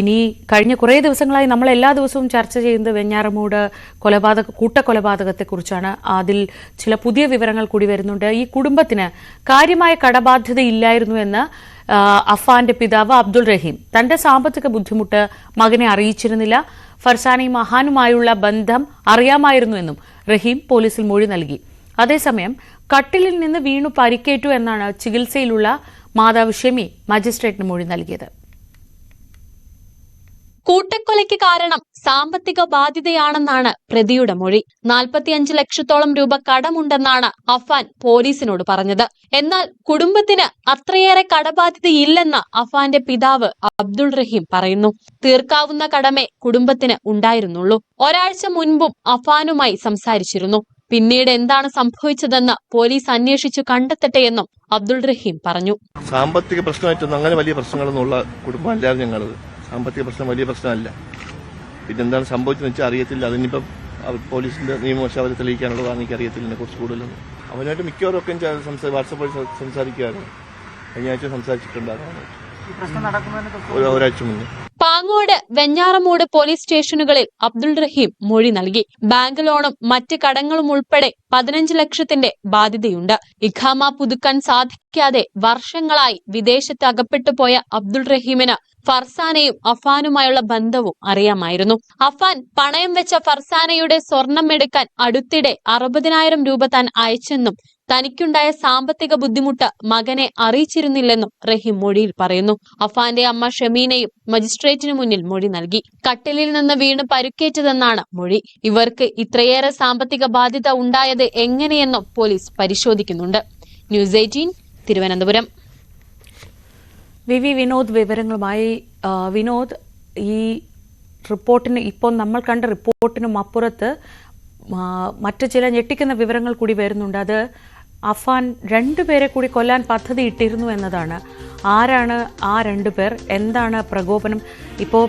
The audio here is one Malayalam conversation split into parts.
ഇനി കഴിഞ്ഞ കുറേ ദിവസങ്ങളായി നമ്മൾ എല്ലാ ദിവസവും ചർച്ച ചെയ്യുന്നത് വെഞ്ഞാറമൂട് കൂട്ടക്കൊലപാതകത്തെക്കുറിച്ചാണ്. അതിൽ ചില പുതിയ വിവരങ്ങൾ കൂടി വരുന്നുണ്ട്. ഈ കുടുംബത്തിന് കാര്യമായ കടബാധ്യതയില്ലായിരുന്നു എന്ന് അഫാന്റെ പിതാവ് അബ്ദുൾ റഹീം തന്റെ സാമ്പത്തിക ബുദ്ധിമുട്ട് മകനെ അറിയിച്ചിരുന്നില്ല. ഫർസാനയും അഹാനുമായുള്ള ബന്ധം അറിയാമായിരുന്നുവെന്നും റഹീം പോലീസിൽ മൊഴി നൽകി. അതേസമയം കട്ടിലിൽ നിന്ന് വീണു പരിക്കേറ്റു എന്നാണ് ചികിത്സയിലുള്ള മാതാവ് ഷെമി മജിസ്ട്രേറ്റിന് മൊഴി നൽകിയത്. കൂട്ടക്കൊലയ്ക്ക് കാരണം സാമ്പത്തിക ബാധ്യതയാണെന്നാണ് പ്രതിയുടെ മൊഴി. 45 ലക്ഷത്തോളം രൂപ കടമുണ്ടെന്നാണ് അഫാൻ പോലീസിനോട് പറഞ്ഞത്. എന്നാൽ കുടുംബത്തിന് അത്രയേറെ കടബാധ്യതയില്ലെന്ന് അഫാന്റെ പിതാവ് അബ്ദുൾ റഹീം പറയുന്നു. തീർക്കാവുന്ന കടമേ കുടുംബത്തിന് ഉണ്ടായിരുന്നുള്ളൂ. ഒരാഴ്ച മുൻപും അഫാനുമായി സംസാരിച്ചിരുന്നു. പിന്നീട് എന്താണ് സംഭവിച്ചതെന്ന് പോലീസ് അന്വേഷിച്ചു കണ്ടെത്തട്ടെയെന്നും അബ്ദുൾ റഹീം പറഞ്ഞു. സാമ്പത്തിക പ്രശ്നമായിട്ടൊന്നും അങ്ങനെ വലിയ പ്രശ്നങ്ങളൊന്നുമുള്ള കുടുംബമല്ലായിരുന്നു ഞങ്ങളത്. സാമ്പത്തിക പ്രശ്നം വലിയ പ്രശ്നമല്ല. പിന്നെന്താണ് സംഭവിച്ചതെന്ന് വെച്ചാൽ അറിയത്തില്ല. അതിനിപ്പം പോലീസിന്റെ നിയമവശം അവരെ തെളിയിക്കാനുള്ളതാണ്. എനിക്കറിയത്തില്ല ഇതിനെ കുറിച്ച് കൂടുതലൊന്നും. അവനായിട്ട് മിക്കവാറൊക്കെ വാട്സാപ്പ് വഴി സംസാരിക്കുകയായിരുന്നു. കഴിഞ്ഞ ആഴ്ച സംസാരിച്ചിട്ടുണ്ടായിരുന്നു, ഒരാഴ്ച മുന്നേ. പാങ്ങോട്, വെഞ്ഞാറമൂട് പോലീസ് സ്റ്റേഷനുകളിൽ അബ്ദുൾ റഹീം മൊഴി നൽകി. ബാങ്ക് ലോണും മറ്റ് കടങ്ങളും ഉൾപ്പെടെ 15 ലക്ഷത്തിന്റെ ബാധ്യതയുണ്ട്. ഇഖാമ പുതുക്കാൻ സാധിക്കാതെ വർഷങ്ങളായി വിദേശത്ത് അകപ്പെട്ടു പോയ അബ്ദുൾ റഹീമിന് ഫർസാനയും അഫാനുമായുള്ള ബന്ധവും അറിയാമായിരുന്നു. അഫാൻ പണയം വെച്ച ഫർസാനയുടെ സ്വർണം എടുക്കാൻ അടുത്തിടെ 60,000 രൂപ താൻ അയച്ചെന്നും തനിക്കുണ്ടായ സാമ്പത്തിക ബുദ്ധിമുട്ട് മകനെ അറിയിച്ചിരുന്നില്ലെന്നും റഹീം മൊഴിയിൽ പറയുന്നു. അഫാന്റെ അമ്മ ഷമീനയും മജിസ്ട്രേറ്റിനു മുന്നിൽ മൊഴി നൽകി. കട്ടിലിൽ നിന്ന് വീണ് പരുക്കേറ്റതെന്നാണ് മൊഴി. ഇവർക്ക് ഇത്രയേറെ സാമ്പത്തിക ബാധ്യത ഉണ്ടായത് എങ്ങനെയെന്നും പോലീസ് പരിശോധിക്കുന്നുണ്ട്. ന്യൂസ് 18 തിരുവനന്തപുരം. വിനോദ് വിവരങ്ങളുമായി. വിനോദ്, ഈ റിപ്പോർട്ടിന് ഇപ്പോൾ നമ്മൾ കണ്ട റിപ്പോർട്ടിനും അപ്പുറത്ത് മറ്റു ചില ഞെട്ടിക്കുന്ന വിവരങ്ങൾ കൂടി വരുന്നുണ്ട്. അത് അഫാൻ 2 പേരെ കൂടി കൊല്ലാൻ പദ്ധതി ഇട്ടിരുന്നു എന്നതാണ്. ആരാണ് ആ 2 പേർ? എന്താണ് പ്രകോപനം? ഇപ്പോൾ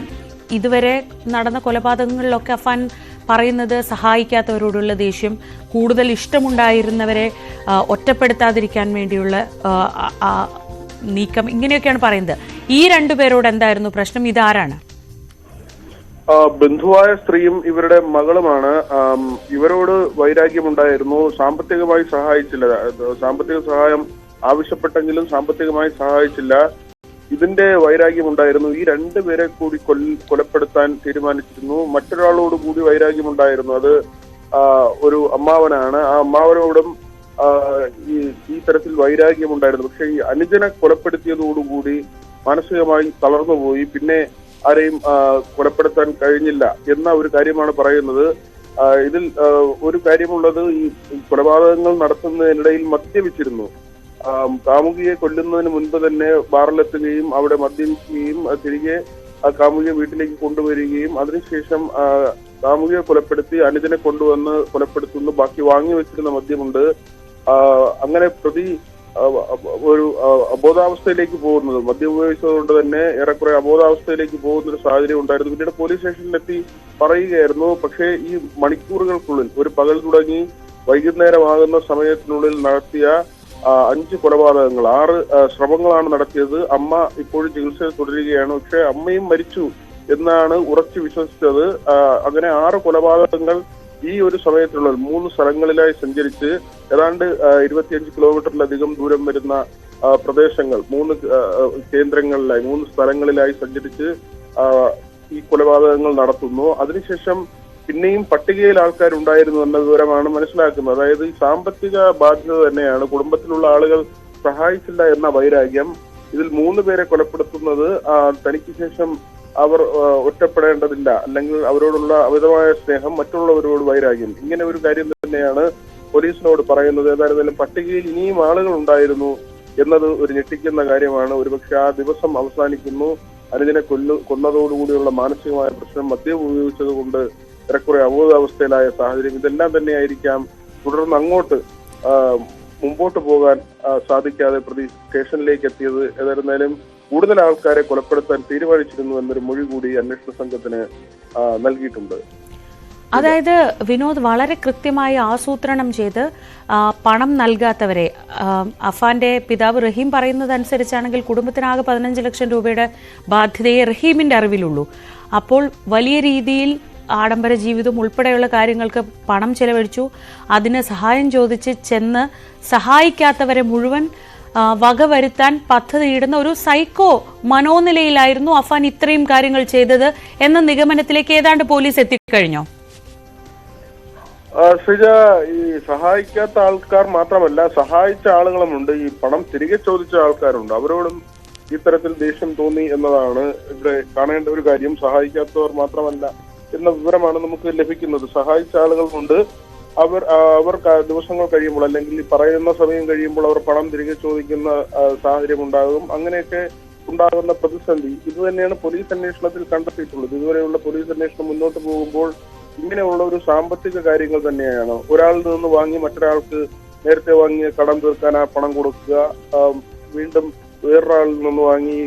ഇതുവരെ നടന്ന കൊലപാതകങ്ങളിലൊക്കെ അഫാൻ പറയുന്നത് സഹായിക്കാത്തവരോടുള്ള ദേഷ്യം, കൂടുതൽ ഇഷ്ടമുണ്ടായിരുന്നവരെ ഒറ്റപ്പെടുത്താതിരിക്കാൻ വേണ്ടിയുള്ള നീക്കം, ഇങ്ങനെയൊക്കെയാണ് പറയുന്നത്. ഈ 2 പേരോട് എന്തായിരുന്നു പ്രശ്നം? ഇതാരാണ്? ബന്ധുവായ സ്ത്രീയും ഇവരുടെ മകളുമാണ്. ഇവരോട് വൈരാഗ്യമുണ്ടായിരുന്നു. സാമ്പത്തികമായി സഹായിച്ചില്ല. സാമ്പത്തിക സഹായം ആവശ്യപ്പെട്ടെങ്കിലും സാമ്പത്തികമായി സഹായിച്ചില്ല. ഇതിന്റെ വൈരാഗ്യമുണ്ടായിരുന്നു. ഈ 2 പേരെ കൂടി കൊലപ്പെടുത്താൻ തീരുമാനിച്ചിരുന്നു. മറ്റൊരാളോട് കൂടി വൈരാഗ്യമുണ്ടായിരുന്നു. അത് ഒരു അമ്മാവനാണ്. ആ അമ്മാവനോടും ഈ തരത്തിൽ വൈരാഗ്യമുണ്ടായിരുന്നു. പക്ഷെ ഈ അനുജനെ കൊലപ്പെടുത്തിയതോടുകൂടി മാനസികമായി തളർന്നുപോയി. പിന്നെ ആരെയും കൊലപ്പെടുത്താൻ കഴിഞ്ഞില്ല എന്ന ഒരു കാര്യമാണ് പറയുന്നത്. ഇതിൽ ഒരു കാര്യമുള്ളത്, ഈ കൊലപാതകങ്ങൾ നടത്തുന്നതിനിടയിൽ മദ്യപിച്ചിരുന്നു. കാമുകിയെ കൊല്ലുന്നതിന് മുൻപ് തന്നെ ബാറിലെത്തുകയും അവിടെ മദ്യപിക്കുകയും തിരികെ കാമുകിയെ വീട്ടിലേക്ക് കൊണ്ടുവരികയും അതിനുശേഷം കാമുകിയെ കൊലപ്പെടുത്തി അനുജനെ കൊണ്ടുവന്ന് കൊലപ്പെടുത്തുന്നു. ബാക്കി വാങ്ങി വെച്ചിരുന്ന മദ്യമുണ്ട്. അങ്ങനെ പ്രതി ഒരു അബോധാവസ്ഥയിലേക്ക് പോകുന്നത്, മദ്യം ഉപയോഗിച്ചതുകൊണ്ട് തന്നെ ഏറെക്കുറെ അബോധാവസ്ഥയിലേക്ക് പോകുന്ന ഒരു സാഹചര്യം ഉണ്ടായിരുന്നു. പിന്നീട് പോലീസ് സ്റ്റേഷനിലെത്തി പറയുകയായിരുന്നു. പക്ഷേ ഈ മണിക്കൂറുകൾക്കുള്ളിൽ, ഒരു പകൽ തുടങ്ങി വൈകുന്നേരമാകുന്ന സമയത്തിനുള്ളിൽ നടത്തിയ 5 കൊലപാതകങ്ങൾ, 6 ശ്രമങ്ങളാണ് നടത്തിയത്. അമ്മ ഇപ്പോഴും ചികിത്സയിൽ തുടരുകയാണ്. പക്ഷെ അമ്മയും മരിച്ചു എന്നാണ് ഉറച്ചു വിശ്വസിച്ചത്. അങ്ങനെ 6 കൊലപാതകങ്ങൾ ഈ ഒരു സമയത്തിനുള്ളിൽ 3 സ്ഥലങ്ങളിലായി സഞ്ചരിച്ച് ഏതാണ്ട് 25 കിലോമീറ്ററിലധികം ദൂരം വരുന്ന പ്രദേശങ്ങൾ 3 കേന്ദ്രങ്ങളിലായി 3 സ്ഥലങ്ങളിലായി സഞ്ചരിച്ച് ഈ കൊലപാതകങ്ങൾ നടത്തുന്നു. അതിനുശേഷം പിന്നെയും പട്ടികയിൽ ആൾക്കാരുണ്ടായിരുന്നു എന്ന വിവരമാണ് മനസ്സിലാക്കുന്നത്. അതായത് ഈ സാമ്പത്തിക ബാധ്യത തന്നെയാണ്. കുടുംബത്തിലുള്ള ആളുകൾ സഹായിച്ചില്ല എന്ന വൈരാഗ്യം. ഇതിൽ 3 പേരെ കൊലപ്പെടുത്തുന്നത് തനിക്ക് ശേഷം അവർ ഒറ്റപ്പെടേണ്ടതില്ല, അല്ലെങ്കിൽ അവരോടുള്ള അമിതമായ സ്നേഹം, മറ്റുള്ളവരോട് വൈരാഗ്യം, ഇങ്ങനെ ഒരു കാര്യം തന്നെയാണ് പോലീസിനോട് പറയുന്നത്. ഏതായാലും പട്ടികയിൽ ഇനിയും ആളുകൾ ഉണ്ടായിരുന്നു എന്നത് ഒരു ഞെട്ടിക്കുന്ന കാര്യമാണ്. ഒരുപക്ഷെ ആ ദിവസം അവസാനിക്കുന്നു. അനുജനെ കൊന്നതോടുകൂടിയുള്ള മാനസികമായ പ്രശ്നം, മദ്യം ഉപയോഗിച്ചത് കൊണ്ട് ഏറെക്കുറെ അബോധാവസ്ഥയിലായ സാഹചര്യം, ഇതെല്ലാം തന്നെയായിരിക്കാം തുടർന്ന് അങ്ങോട്ട് മുമ്പോട്ട് പോകാൻ സാധിക്കാതെ പ്രതി സ്റ്റേഷനിലേക്ക് എത്തിയത്. ഏതായിരുന്നാലും കൂടുതൽ ആൾക്കാരെ കൊലപ്പെടുത്താൻ തീരുമാനിച്ചിരുന്നു എന്നൊരു മൊഴി കൂടി അന്വേഷണ സംഘത്തിന് നൽകിയിട്ടുണ്ട്. അതായത് വിനോദ് വളരെ കൃത്യമായി ആസൂത്രണം ചെയ്ത് പണം നൽകാത്തവരെ, അഫാന്റെ പിതാവ് റഹീം പറയുന്നതനുസരിച്ചാണെങ്കിൽ കുടുംബത്തിനാകെ 15 ലക്ഷം രൂപയുടെ ബാധ്യതയെ റഹീമിന്റെ അറിവിലുള്ളൂ. അപ്പോൾ വലിയ രീതിയിൽ ആഡംബര ജീവിതം ഉൾപ്പെടെയുള്ള കാര്യങ്ങൾക്ക് പണം ചെലവഴിച്ചു. അതിന് സഹായം ചോദിച്ച് ചെന്ന് സഹായിക്കാത്തവരെ മുഴുവൻ വകവരുത്താൻ പദ്ധതിയിടുന്ന ഒരു സൈക്കോ മനോനിലയിലായിരുന്നു അഫാൻ ഇത്രയും കാര്യങ്ങൾ ചെയ്തത് എന്ന നിഗമനത്തിലേക്ക് ഏതാണ്ട് പോലീസ് എത്തിക്കഴിഞ്ഞോ? ശ്രീജ, ഈ സഹായിക്കാത്ത ആൾക്കാർ മാത്രമല്ല, സഹായിച്ച ആളുകളുമുണ്ട്. ഈ പണം തിരികെ ചോദിച്ച ആൾക്കാരുണ്ട്. അവരോടും ഇത്തരത്തിൽ ദേഷ്യം തോന്നി എന്നതാണ് ഇവിടെ കാണേണ്ട ഒരു കാര്യം. സഹായിക്കാത്തവർ മാത്രമല്ല എന്ന വിവരമാണ് നമുക്ക് ലഭിക്കുന്നത്. സഹായിച്ച ആളുകളുമുണ്ട്. അവർ ദിവസങ്ങൾ കഴിയുമ്പോൾ അല്ലെങ്കിൽ പറയുന്ന സമയം കഴിയുമ്പോൾ അവർ പണം തിരികെ ചോദിക്കുന്ന സാഹചര്യം ഉണ്ടാകും. അങ്ങനെയൊക്കെ ഉണ്ടാകുന്ന പ്രതിസന്ധി ഇത് തന്നെയാണ് പോലീസ് അന്വേഷണത്തിൽ കണ്ടെത്തിയിട്ടുള്ളത്. ഇതുവരെയുള്ള പോലീസ് അന്വേഷണം മുന്നോട്ട് പോകുമ്പോൾ ഇങ്ങനെയുള്ള ഒരു സാമ്പത്തിക കാര്യങ്ങൾ തന്നെയാണ്. ഒരാളിൽ നിന്ന് വാങ്ങി മറ്റൊരാൾക്ക് നേരത്തെ വാങ്ങിയ കടം തീർക്കാൻ ആ പണം കൊടുക്കുക, വീണ്ടും വേറൊരാളിൽ നിന്ന് വാങ്ങി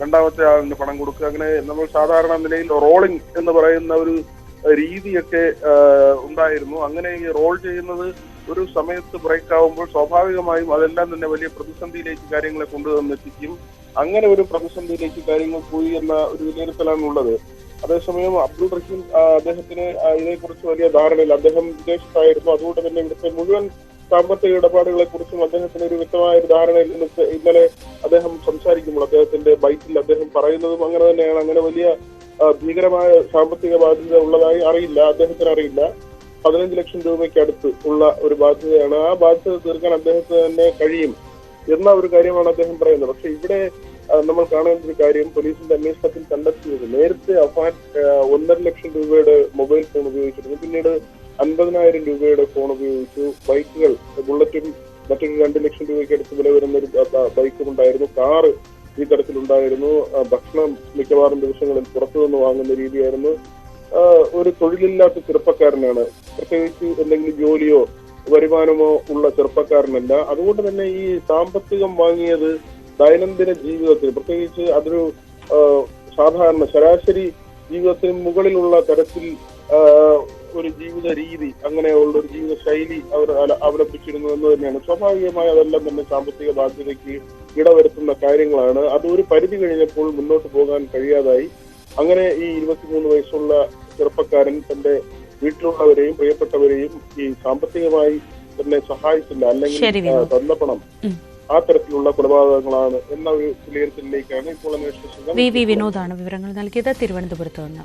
രണ്ടാമത്തെ ആളിന് പണം കൊടുക്കുക. അങ്ങനെ നമ്മൾ സാധാരണ നിലയിൽ റോളിംഗ് എന്ന് പറയുന്ന ഒരു രീതിയൊക്കെ ഉണ്ടായിരുന്നു. അങ്ങനെ ഈ റോൾ ചെയ്യുന്നത് ഒരു സമയത്ത് ബ്രേക്ക് ആവുമ്പോൾ സ്വാഭാവികമായും അതെല്ലാം തന്നെ വലിയ പ്രതിസന്ധിയിലേക്ക് കാര്യങ്ങളെ കൊണ്ടുവന്നെത്തിക്കും. അങ്ങനെ ഒരു പ്രതിസന്ധിയിലേക്ക് കാര്യങ്ങൾ പോയി എന്ന ഒരു വിലയിരുത്തലാണ് ഉള്ളത്. അതേസമയം അബ്ദുൾ റഹീം അദ്ദേഹത്തിന് ഇതിനെക്കുറിച്ച് വലിയ ധാരണയില്ല. അദ്ദേഹം വിദേശത്തായിരുന്നു. അതുകൊണ്ട് തന്നെ ഇവിടുത്തെ മുഴുവൻ സാമ്പത്തിക ഇടപാടുകളെ കുറിച്ചും അദ്ദേഹത്തിന് ഒരു വ്യക്തമായ ഒരു ധാരണയിൽ ഇന്നലെ അദ്ദേഹം സംസാരിക്കുമ്പോൾ അദ്ദേഹത്തിന്റെ ബൈക്കിൽ അദ്ദേഹം പറയുന്നതും അങ്ങനെ തന്നെയാണ്. അങ്ങനെ വലിയ ഭീകരമായ സാമ്പത്തിക ബാധ്യത ഉള്ളതായി അറിയില്ല, അദ്ദേഹത്തിന് അറിയില്ല. 15 ലക്ഷം രൂപയ്ക്ക് അടുത്ത് ഉള്ള ഒരു ബാധ്യതയാണ്. ആ ബാധ്യത തീർക്കാൻ അദ്ദേഹത്തിന് തന്നെ കഴിയും എന്ന ഒരു കാര്യമാണ് അദ്ദേഹം പറയുന്നത്. പക്ഷെ ഇവിടെ നമ്മൾ കാണേണ്ട ഒരു കാര്യം, പോലീസിന്റെ അന്വേഷണത്തിൽ കണ്ടെത്തിയത് നേരത്തെ അഫാൻ 1.5 ലക്ഷം രൂപയുടെ മൊബൈൽ ഫോൺ ഉപയോഗിച്ചിരുന്നു. പിന്നീട് 50,000 രൂപയുടെ ഫോൺ ഉപയോഗിച്ചു. ബൈക്കുകൾ, ബുള്ളറ്റും മറ്റൊരു 2 ലക്ഷം രൂപയ്ക്ക് അടുത്ത് വില വരുന്ന ഒരു ബൈക്കും ഉണ്ടായിരുന്നു. കാറ് ഈ തരത്തിലുണ്ടായിരുന്നു. ഭക്ഷണം മിക്കവാറും ദിവസങ്ങളിൽ പുറത്തുനിന്ന് വാങ്ങുന്ന രീതിയായിരുന്നു. ഒരു തൊഴിലില്ലാത്ത ചെറുപ്പക്കാരനാണ്, പ്രത്യേകിച്ച് എന്തെങ്കിലും ജോലിയോ വരുമാനമോ ഉള്ള ചെറുപ്പക്കാരനല്ല. അതുകൊണ്ട് തന്നെ ഈ സാമ്പത്തികം വാങ്ങിയത് ദൈനംദിന ജീവിതത്തിൽ, പ്രത്യേകിച്ച് അതൊരു സാധാരണ ശരാശരി ജീവിതത്തിന് മുകളിലുള്ള തരത്തിൽ ഒരു ജീവിത രീതി, അങ്ങനെയുള്ള ഒരു ജീവിത ശൈലി അവർ അവലംബിച്ചിരുന്നു എന്ന് തന്നെയാണ്. സ്വാഭാവികമായി അതെല്ലാം തന്നെ സാമ്പത്തിക ബാധ്യതയ്ക്ക് ഇടവരുത്തുന്ന കാര്യങ്ങളാണ്. അത് ഒരു പരിധി കഴിഞ്ഞപ്പോൾ മുന്നോട്ട് പോകാൻ കഴിയാതായി. അങ്ങനെ ഈ 23 വയസ്സുള്ള ചെറുപ്പക്കാരൻ തന്റെ വീട്ടിലുള്ളവരെയും പ്രിയപ്പെട്ടവരെയും ഈ സാമ്പത്തികമായി തന്നെ സഹായിച്ചില്ല, അല്ലെങ്കിൽ തന്ന പണം ആ തരത്തിലുള്ള കൊലപാതകങ്ങളാണ് എന്ന ഒരു വിലയിരുത്തലിലേക്കാണ് ഇപ്പോൾ അന്വേഷണ സംഘം. വിനോദാണ് വിവരങ്ങൾ നൽകിയത് തിരുവനന്തപുരത്ത് നിന്ന്.